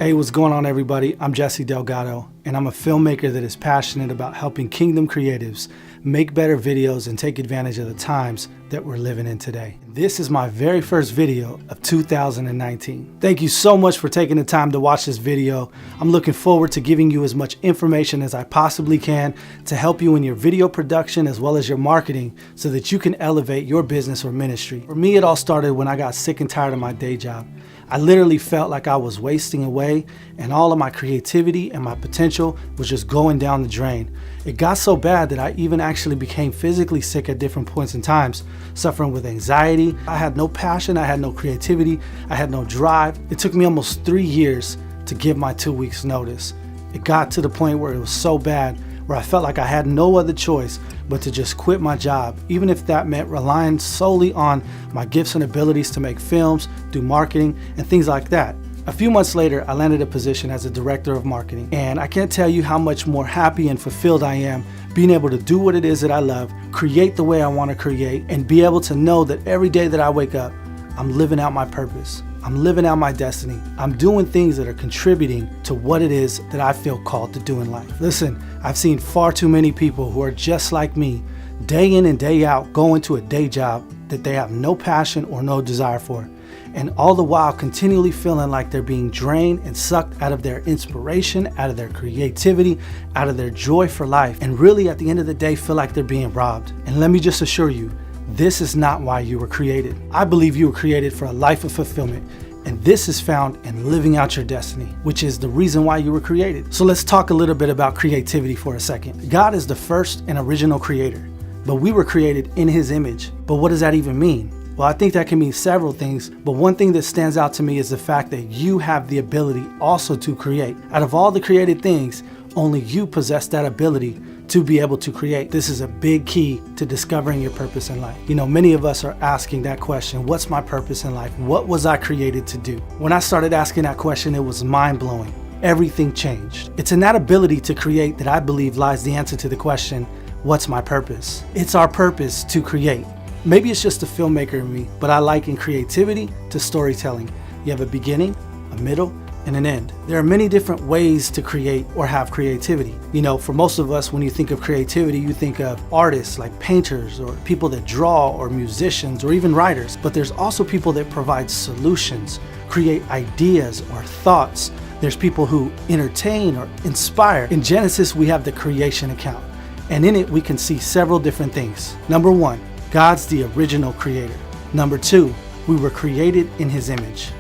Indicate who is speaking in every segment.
Speaker 1: Hey, what's going on, everybody? I'm Jesse Delgado, and I'm a filmmaker that is passionate about helping Kingdom creatives make better videos and take advantage of the times that we're living in today. This is my very first video of 2019. Thank you so much for taking the time to watch this video. I'm looking forward to giving you as much information as I possibly can to help you in your video production as well as your marketing so that you can elevate your business or ministry. For me, it all started when I got sick and tired of my day job. I literally felt like I was wasting away and all of my creativity and my potential was just going down the drain. It got so bad that I even actually became physically sick at different points in times, suffering with anxiety. I had no passion, I had no creativity, I had no drive. It took me almost 3 years to give my 2 weeks notice. It got to the point where it was so bad where I felt like I had no other choice but to just quit my job, even if that meant relying solely on my gifts and abilities to make films, do marketing, and things like that. A few months later, I landed a position as a director of marketing, and I can't tell you how much more happy and fulfilled I am being able to do what it is that I love, create the way I want to create, and be able to know that every day that I wake up, I'm living out my purpose. I'm living out my destiny. I'm doing things that are contributing to what it is that I feel called to do in life. Listen, I've seen far too many people who are just like me, day in and day out, going to a day job that they have no passion or no desire for, and all the while continually feeling like they're being drained and sucked out of their inspiration, out of their creativity, out of their joy for life, and really at the end of the day feel like they're being robbed. And let me just assure you, this is not why you were created. I believe you were created for a life of fulfillment, and this is found in living out your destiny, which is the reason why you were created. So let's talk a little bit about creativity for a second. God is the first and original creator, but we were created in His image. But what does that even mean? Well, I think that can mean several things, but one thing that stands out to me is the fact that you have the ability also to create. Out of all the created things, only you possess that ability to be able to create. This is a big key to discovering your purpose in life. You know, many of us are asking that question, what's my purpose in life? What was I created to do? When I started asking that question, it was mind-blowing. Everything changed. It's in that ability to create that I believe lies the answer to the question, what's my purpose? It's our purpose to create. Maybe it's just a filmmaker in me, but I liken creativity to storytelling. You have a beginning, a middle, and an end. There are many different ways to create or have creativity. You know, for most of us, when you think of creativity, you think of artists like painters or people that draw or musicians or even writers. But there's also people that provide solutions, create ideas or thoughts. There's people who entertain or inspire. In Genesis, we have the creation account, and in it we can see several different things. Number one, God's the original creator. Number two, we were created in His image.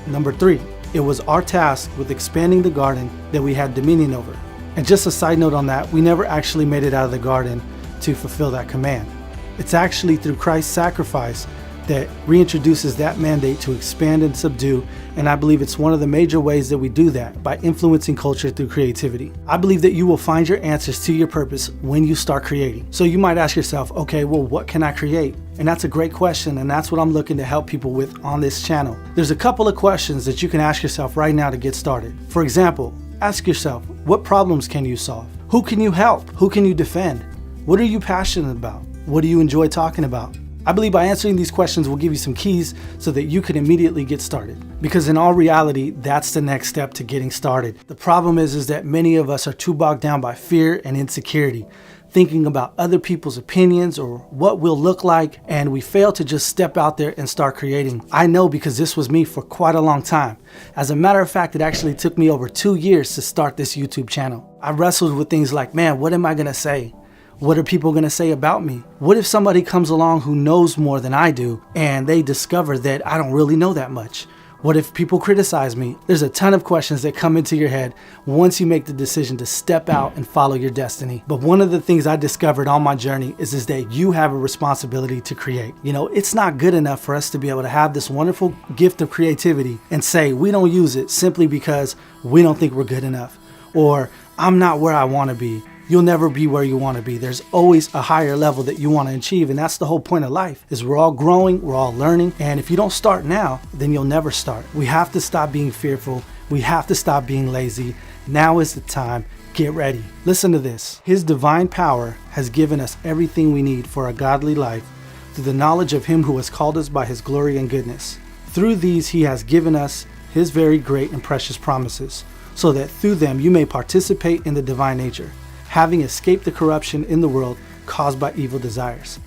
Speaker 1: Number three, it was our task with expanding the garden that we had dominion over. And just a side note on that, we never actually made it out of the garden to fulfill that command. It's actually through Christ's sacrifice that reintroduces that mandate to expand and subdue, and I believe it's one of the major ways that we do that, by influencing culture through creativity. I believe that you will find your answers to your purpose when you start creating. So you might ask yourself, okay, well, what can I create? And that's a great question, and that's what I'm looking to help people with on this channel. There's a couple of questions that you can ask yourself right now to get started. For example, ask yourself, what problems can you solve? Who can you help? Who can you defend? What are you passionate about? What do you enjoy talking about? I believe by answering these questions will give you some keys so that you can immediately get started. Because in all reality, that's the next step to getting started. The problem is that many of us are too bogged down by fear and insecurity, thinking about other people's opinions or what we'll look like, and we fail to just step out there and start creating. I know, because this was me for quite a long time. As a matter of fact, it actually took me over 2 years to start this YouTube channel. I wrestled with things like, man, what am I gonna say? What are people gonna say about me? What if somebody comes along who knows more than I do and they discover that I don't really know that much? What if people criticize me? There's a ton of questions that come into your head once you make the decision to step out and follow your destiny. But one of the things I discovered on my journey is that you have a responsibility to create. You know, it's not good enough for us to be able to have this wonderful gift of creativity and say we don't use it simply because we don't think we're good enough, or I'm not where I want to be. You'll never be where you want to be. There's always a higher level that you want to achieve, and that's the whole point of life, is we're all growing, we're all learning, and if you don't start now, then you'll never start. We have to stop being fearful. We have to stop being lazy. Now is the time. Get ready. Listen to this. His divine power has given us everything we need for a godly life through the knowledge of Him who has called us by His glory and goodness. Through these He has given us His very great and precious promises, so that through them you may participate in the divine nature, having escaped the corruption in the world caused by evil desires.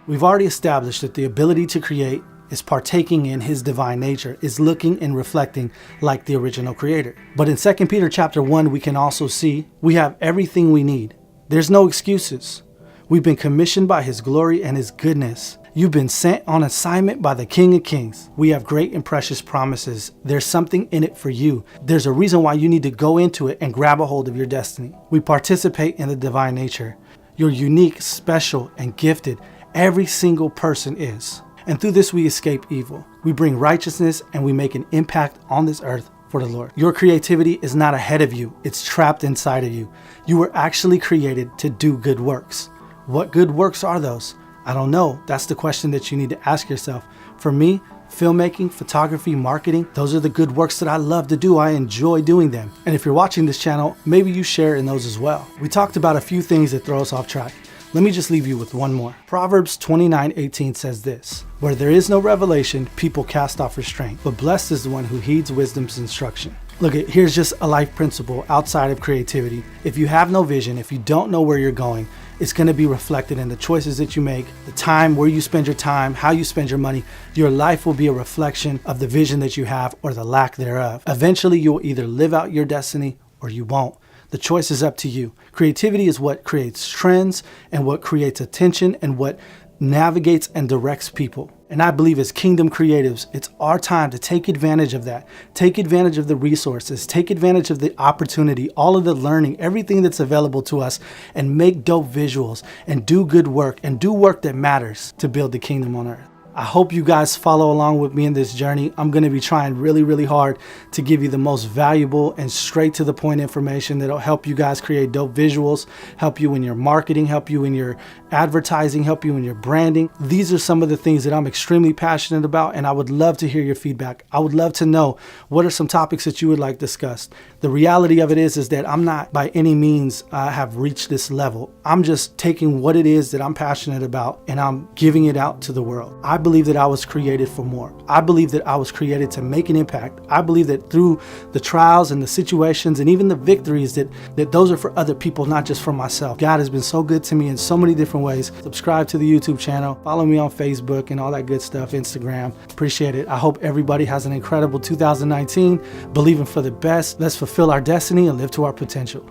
Speaker 1: We've already established that the ability to create is partaking in His divine nature, is looking and reflecting like the original creator. But in 2 Peter chapter 1, we can also see we have everything we need. There's no excuses. We've been commissioned by His glory and His goodness. You've been sent on assignment by the King of Kings. We have great and precious promises. There's something in it for you. There's a reason why you need to go into it and grab a hold of your destiny. We participate in the divine nature. You're unique, special, and gifted. Every single person is. And through this we escape evil. We bring righteousness and we make an impact on this earth for the Lord. Your creativity is not ahead of you. It's trapped inside of you. You were actually created to do good works. What good works are those? I don't know. That's the question that you need to ask yourself. For me, filmmaking, photography, marketing, those are the good works that I love to do. I enjoy doing them. And if you're watching this channel, maybe you share in those as well. We talked about a few things that throw us off track. Let me just leave you with one more. Proverbs 29:18 says this: where there is no revelation, people cast off restraint, but blessed is the one who heeds wisdom's instruction. Look, here's just a life principle outside of creativity. If you have no vision, if you don't know where you're going, it's going to be reflected in the choices that you make, the time, where you spend your time, how you spend your money. Your life will be a reflection of the vision that you have or the lack thereof. Eventually, you will either live out your destiny or you won't. The choice is up to you. Creativity is what creates trends and what creates attention and what navigates and directs people. And I believe as kingdom creatives, it's our time to take advantage of that. Take advantage of the resources, take advantage of the opportunity, all of the learning, everything that's available to us, and make dope visuals and do good work and do work that matters to build the kingdom on earth. I hope you guys follow along with me in this journey. I'm going to be trying really, really hard to give you the most valuable and straight to the point information that'll help you guys create dope visuals, help you in your marketing, help you in your advertising, help you in your branding. These are some of the things that I'm extremely passionate about, and I would love to hear your feedback. I would love to know what are some topics that you would like discussed. The reality of it is that I'm not by any means have reached this level. I'm just taking what it is that I'm passionate about and I'm giving it out to the world. I believe that I was created for more. I believe that I was created to make an impact. I believe that through the trials and the situations and even the victories that those are for other people, not just for myself. God has been so good to me in so many different ways. Subscribe to the YouTube channel, follow me on Facebook and all that good stuff, Instagram. Appreciate it. I hope everybody has an incredible 2019, believing for the best. Let's fulfill our destiny and live to our potential.